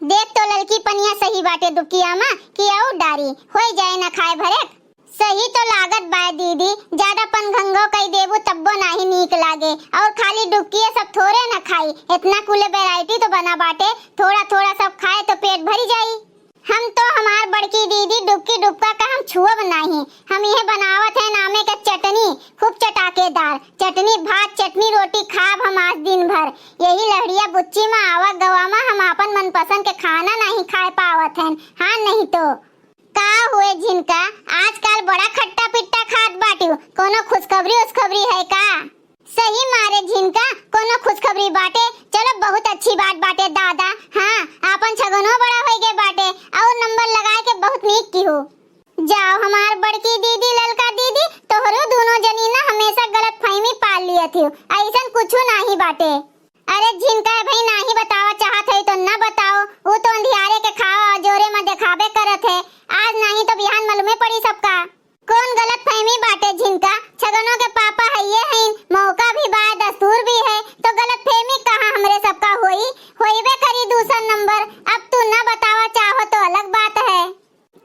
देख तो ललकी पनिया सही बाटे दुकिया में कि और डारी होई जाए ना खाए भरे। सही तो लागत बा दीदी, ज्यादा पनघंगो कई देबू तब्बो नाही नीक लागे। और खाली डुबकिए सब थोड़े न खाई, इतना कुले वैरायटी तो बना बाटे, थोड़ा थोड़ा सब खाए तो पेट भरी जाई। हम तो हमार बड़की दीदी डुबकी डुबका का हम छुअब नहीं। हम यह बनावत है नामे का चटनी, खूब चटाकेदार चटनी, भात चटनी रोटी खाब हम आज दिन भर। यही लहड़िया बुच्ची में आवा गवा में हम अपन मनपसंद के खाना नहीं खाए पावत हैं। हाँ नहीं तो का हुए झिनका, आजकल बड़ा खट्टा पिट्टा खात बाटी, कोनो खुशखबरी उसखबरी है का? सही मारे झिनका, कोनो खुशखबरी बाटे, चलो बहुत अच्छी बात बाटे दादा। हाँ आपन छगनो बड़ा हो गए बाटे और नंबर लगाए के बहुत नीक की हो। जाओ हमार बड़की दीदी ललका दीदी, तोहरो दोनों जनी ना हमेशा गलत फहमी पाल लिया थी, ऐसा कुछ नहीं बाटे। अरे झिनका भाई नहीं बतावा चाहत है तो ना बताओ, वो तो अंधियारे के खावा जोरे में दिखाबे करत है, आज नहीं तो बिहान मालूमे पड़ी सबका। कौन गलत फहमी बाटे झिनका, छगनों के पापा है ये हैं, मौका भी बा दस्तूर भी है, तो गलत फहमी कहाँ हमरे सबका होइबे करी दूसरा नंबर। अब तू ना बतावा चाहो तो अलग बात है।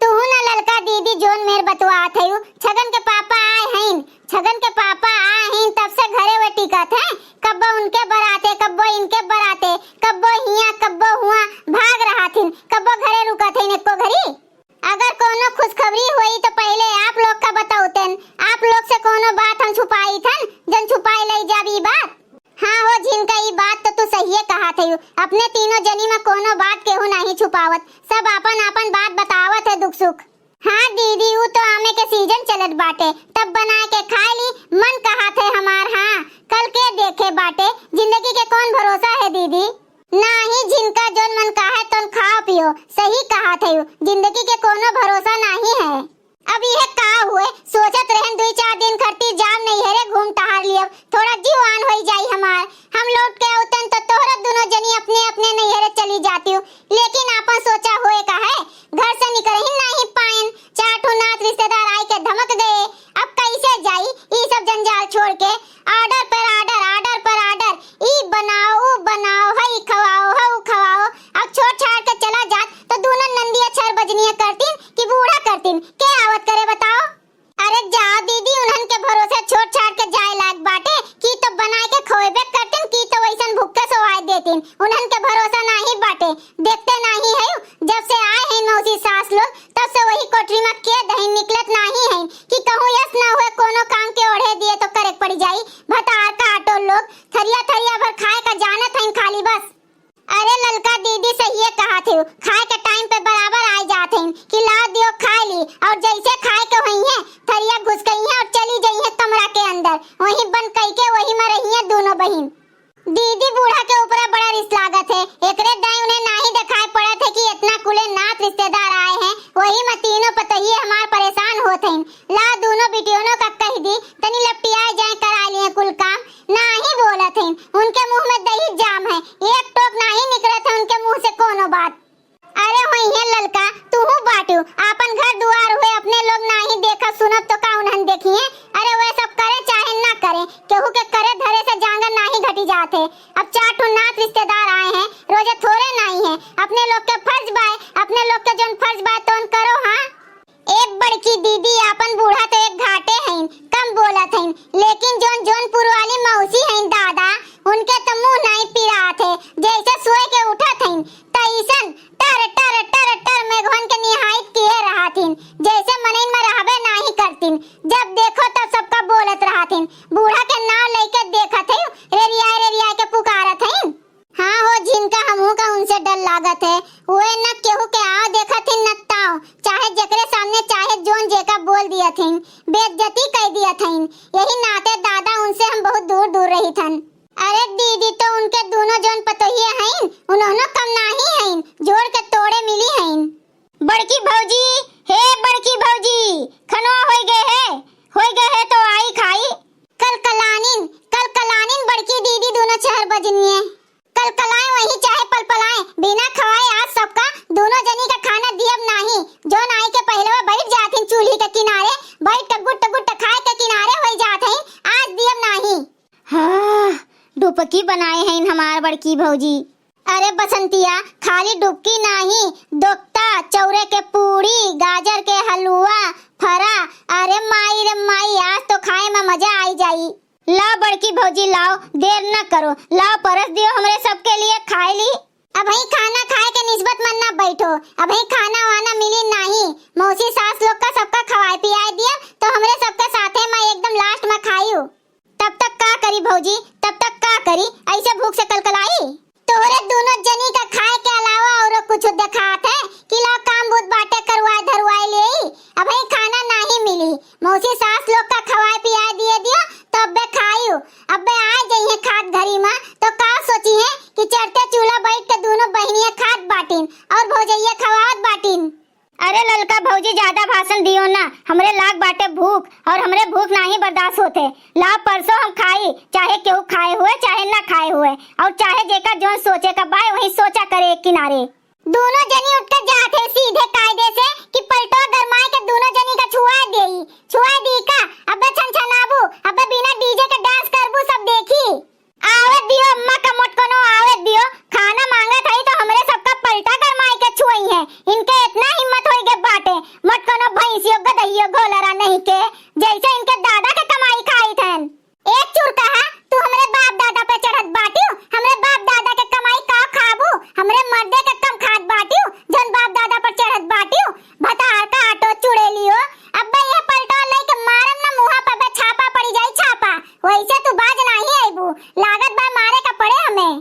तू ना ललका दीदी जोन मेर बतवात है, छगन के पापा आए हैं, छगन के पापा आए हैं तब से घरे वे टिकत है, कब्बो उनके बराते कब्बो इनके बराते, कब्बो हिया कब्बो हुआ भाग रहा थी, कब्बो घरे रुका थे एको घरी। अगर कोनो खुशखबरी हुई तो पहले आप लोग का बताओतन, आप लोग से कोनो बात हम छुपाई थन, जन छुपाई ले जाबी बात। हाँ हो झिनका ई बात तो तू सही कहा थे, अपने तीनों जनी में कोनो बात केहू नहीं छुपावत, सब अपन अपन बात बतावत है दुख सुख। हाँ दीदी वो तो आमे के सीजन चलत बाटे, तब बना के खा ली, मन कहा थे हमार। हाँ कल के देखे बाटे, जिंदगी के कौन भरोसा है दीदी। नहीं झिनका जोन मन कहा तो खाओ पियो, सही कहा थे, जिंदगी के कोनो भरोसा नहीं है। अब यह का हुए, सोचत रहन 2-4 दिन खरती जाम नहीं है रे, घूम टहर लियो, थोड़ा जीवान हो जाई हमार। हम लौट के औतन तो तोहरा दोनों जनी अपने अपने नहीं है चली जाती हूँ, लेकिन आपन सोचा होए का है, घर से निकल ही नहीं पाएन, 4 ठो नात रिश्तेदार आए के धमक गए, अब कैसे जाई ये सब जंजाल छोड़ के। ऑर्डर पर ऑर्डर, ऑर्डर पर ऑर्डर, ई बनाओ वो बनाओ, हई खवाओ हऊ खवाओ। अब छोड़ छाड़ के चला जात तो दोनों नंदिया 4 बजनिया करतीन कि बूढ़ा करतीन, के आवत करे बताओ। अरे जाओ दीदी, उन्हन के भरोसे छोड़ छाड़ के जाए लाग बाटे की तो बनाए के खोएबे करतीन, की तो वैसन भूखे सोवाए देतीन, उन्हन के भरोसा नहीं बाटे। देखते नहीं है जब से आए हैं मौसी सास लोग, तब से वही कोठरी में के दही निकलत नहीं है कि कहूँ यस ना हुए कोनो काम के ओढ़े दिए तो करे पड़ जाई। भतार का आटो लोग थरिया थरिया भर खाए का जानत है खाली बस। अरे ललका दीदी सही कहा थे, खाए के टाइम पे बराबर आ जाते हैं कि ला दियो खा ली, और जैसे खाए के वही है थरिया घुस गई है और चली गई है कमरा के अंदर, वही बंद कई के वही में रही है दोनों बहन। दीदी बूढ़ा के ऊपर बड़ा रिश्त लागत है, एकरे दाई उन्हें नहीं दिखाई पड़ा थे कि इतना कुले नात रिश्तेदार आए हैं, वही में तीनों पतही हमार परेशान होते हैं। ला दोनों बिटियों का कह दी तनी लपटिया जाए करा लिए कुल काम, नहीं बोलत हैं, उनके मुंह में दही जाम है, एक टोक नहीं निकलत है उनके मुंह से कोनो बात। अरे वही है ललका, तू बाटू अपन घर दुआर हुए, अपने लोग नहीं देखा सुनब तो का उन्हन देखिए। अरे वे सब करे चाहे ना करे, केहू के करे धरे से जांगर नहीं घटी जाते। अब 4 ठो नात रिश्तेदार आए हैं, रोजे थोड़े नहीं है, अपने लोग के फर्ज बाय, अपने लोग के जोन फर्ज बाय तो करो। हाँ एक बड़की दीदी अपन बूढ़ा तो एक घाटे हैं, कम बोलत हैं, लेकिन जोन जौनपुर वाली मौसी हैं दादा, उनके तो मुंह नहीं पिरा थे, जैसे सोए के उठत हैं तैसन टर टर टर टर मेघवन के निहायत किए रहतीन, जैसे मनइन में रहबे नहीं करतीन, जब देखो तब सबका बोलत रहतीन। बूढ़ा के नाम लेके देखत है, रेरिया के पुकारत है। हाँ हो झिनका हमहू का उनसे डर लागत है, वे न केहू के आओ देखत है न ताओ, चाहे जकरे सामने चाहे जोन जेका बोल दिया थे, बेइज्जती कर दिया थे, यही नाते दादा उनसे हम बहुत दूर दूर रही थन। अरे दीदी तो उनके दोनों जोन पतोहिए हैं, उन्होंने कम नहीं हैं, जोड़ के तोड़े मिली हैं। बड़की भौजी, हे बड़की भौजी, खनवा हो गए है तो आई खाई। कल कलानीन बड़की दीदी दोनों 4 बजनिए, कल कलाए वही चाहे पलपलाए, बिना खवाए आज सबका दोनों जनी का खाना दियब नहीं, जोन आई के पहले वो बैठ जाते चूल्ही के किनारे, बैठ गुट खाए के किनारे हो जाते, आज दियब नहीं। हाँ डुपकी बनाए हैं हमार बड़की भौजी। अरे बसंतिया खाली डुबकी नहीं, दोक्ता, चौरे के पूड़ी, गाजर के हलवा, फरा। अरे माई रे माई, आज तो खाए में मजा आई जाई। लाओ बड़की भौजी लाओ, देर न करो, लाओ परस दियो हमरे सबके लिए, खाए ली। अब ही खाना खाए के निस्बत मन ना बैठो, अब ही खाना वाना मिली नहीं। मौसी सास लोग का सबका खवाए पियाए दिया तो हमरे सबके साथे में एकदम लास्ट में खाइयो। तब तक का करी भौजी, तब तक का करी, ऐसे भूख से कलकलाई। तोरे दोनों जनी का खाए के अलावा और कुछ दिखात है कि ला काम बुत बाटे करवाए धरवाए ले। अब ही खाना नहीं मिली, मौसी सास लोग का खवाए पियाए दिए दिया तो अब बे खाइयो। अब बे आ जाइए खात घरी में तो का सोची है कि चढ़ते चूल्हा बैठ के दोनों बहनियां खात बाटिन और भौजैया खवात बाटिन। अरे ललका भौजी ज्यादा भाषण दियो ना, हमरे लाग बाटे भूख और हमरे भूख नहीं बर्दाश्त होते। ला परसों हम खाई, चाहे केहू खाए हुए चाहे ना खाए हुए, और चाहे जेका जोन सोचे का बाय वही सोचा करे एक किनारे। दोनों जनी उठ कर जाते सीधे कायदे से कि पलटो गरमाए के दोनों जनी का छुआ दी का। अबे छनछनाबू, अबे बिना डीजे के डांस करबू सब देखी। आवत दियो अम्मा का मोटकनो, आवत दियो। खाना मांगा था तो हमरे सबका पलटा गरमाए के छुई है। इनके इतना हिम्मत होई के बाटे मोटकनो भैंसियो गदहियो घोलरा नहीं के, जैसे इनके दादा के कमाई खाई थन। एक चुर कहा तू हमरे बाप दादा पे चढ़त बाटियो, हमरे बाप दादा के कमाई का खाबू, हमरे मर्दे के कम खात बाटियो जन बाप दादा पर चढ़त बाटियो। भतार का आटो चुड़े लियो। अबे ये पलटो लेके मारम ना मुहा पे छापा पड़ी जाई छापा। वैसे तू बाज नहीं आईबू, लागत बा मारे का पड़े हमें।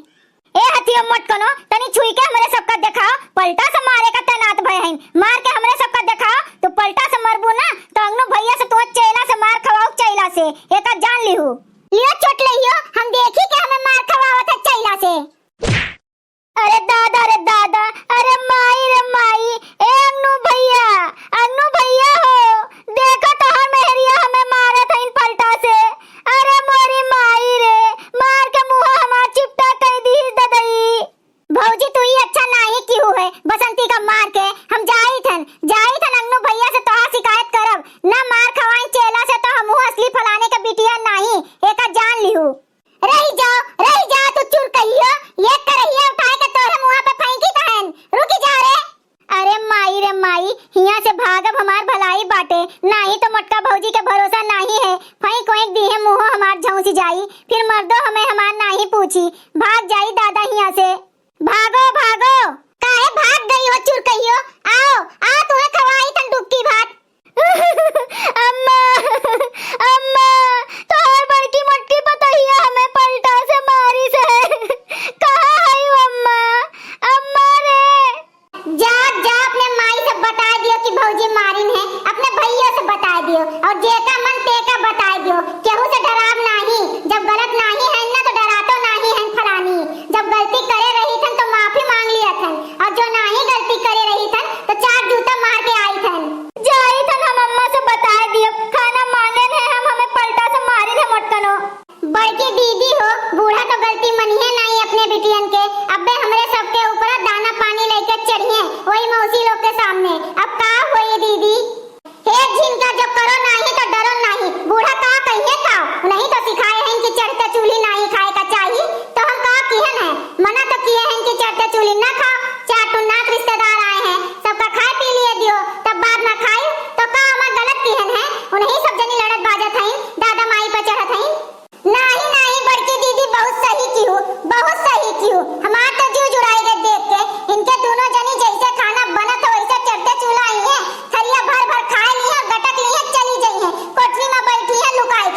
ए हथियो मोटकनो तनी छुई के हमरे सबका दिखाओ, पलटा से मारे का तैनात भय हईं। मार के हमरे सबका दिखाओ, तो पलटा से मरबू ना तो अंगनो भैया से तो चेला से मार खवाओ चैला से, एका जान लिहू। लियो चोट लियो, हम देखी के हमें मार खवावत है चैला से। अरे दादा, अरे माई रे माई, ए अंगनो भैया हो, देखो तो हर मेहरिया हमें मारे था इन पलटा से। अरे मोरी माई रे, मार के मुंह हमार चिपटा कर दी ददई। भौजी तू ही अच्छा नहीं क्यों है, बसंती का मार के हम जाई थन अंगनो भैया से तोहा शिकायत करब ना। मार खवाई चेला से तो हम असली फलाने के बिटिया नहीं, एका जान लिहू। रही जाओ तू चुर कहियो, ये करहिया उठाए के तोरे मुंह पे फेंकी तहन, रुकी जा रे। अरे माई रे माई, हिया से भागब हमार भलाई बाटे, नहीं तो मोटका भौजी के भरोसा नहीं है। फई कोई दिहे मुंह हमार झौसी जाई, फिर मर्दो हमें हमार नहीं पूछी, भाग जाई दादा हिया से। भागो काहे भाग गई हो चुर कहियो, आओ तुम्हें खवाई तन डुबकी भात। अम्मा तोहर बड़की मोटकी पतहिया हमें पलटा से मारी से। कहाँ है अम्मा रे। जा अपने माई से बता दियो कि भौजी मारिन है, अपने भैया से बता दियो और जेका मन तेका बता दियो। केहू से डराव नहीं, जब गलत नहीं है ना तो डरातो नहीं है फलानी। जब गलती करे रही थन तो माफी मांग लिया थन, और जो नहीं गलती करे रही थन तो चार जूता मार के आई थन। जाई थन हम अम्मा से बता दियो, खाना मांगे है हम, हमें पलटा से मारी थे मोटकनो। बड़की दीदी हो, बूढ़ा तो गलती मनिए नहीं अपने बिटियन के। अबे हमरे सबके ऊपर दाना पानी लेके चढ़िए वही मौसी लोग के सामने। अब का होई दीदी, एक झिनका जो करो नहीं तो डरो नहीं। बूढ़ा का कहिए खाओ, नहीं तो सिखाए हैं कि चढ़ते चूल्ही नहीं खाए का चाहिए, तो हम का किहन है, मना तो किए हैं कि चढ़ते चूल्ही ना खाओ। चार नात रिश्तेदार आए हैं, सबका खाए पी लिए दियो, तब बाद में खाई तो का हमार गलत किहन है। उन्हीं सब जनी लड़त बाजत हईं, दादा माई पर चढ़त हईं। नहीं बड़की दीदी बहुत सही की हूँ। हमार तो जीव जुड़ाई गए देख के। इनके दोनों जनी जैसे खाना बनत हो वैसे चढ़ते चूल्हा आई है, थरिया भर खाए ली है, गटक ली है, चली गई है, कोठरी में बैठी है लुकाए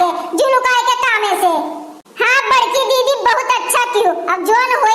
के कामे से। हाँ बड़की दीदी बहुत अच्छा की हूँ। अब जोन हो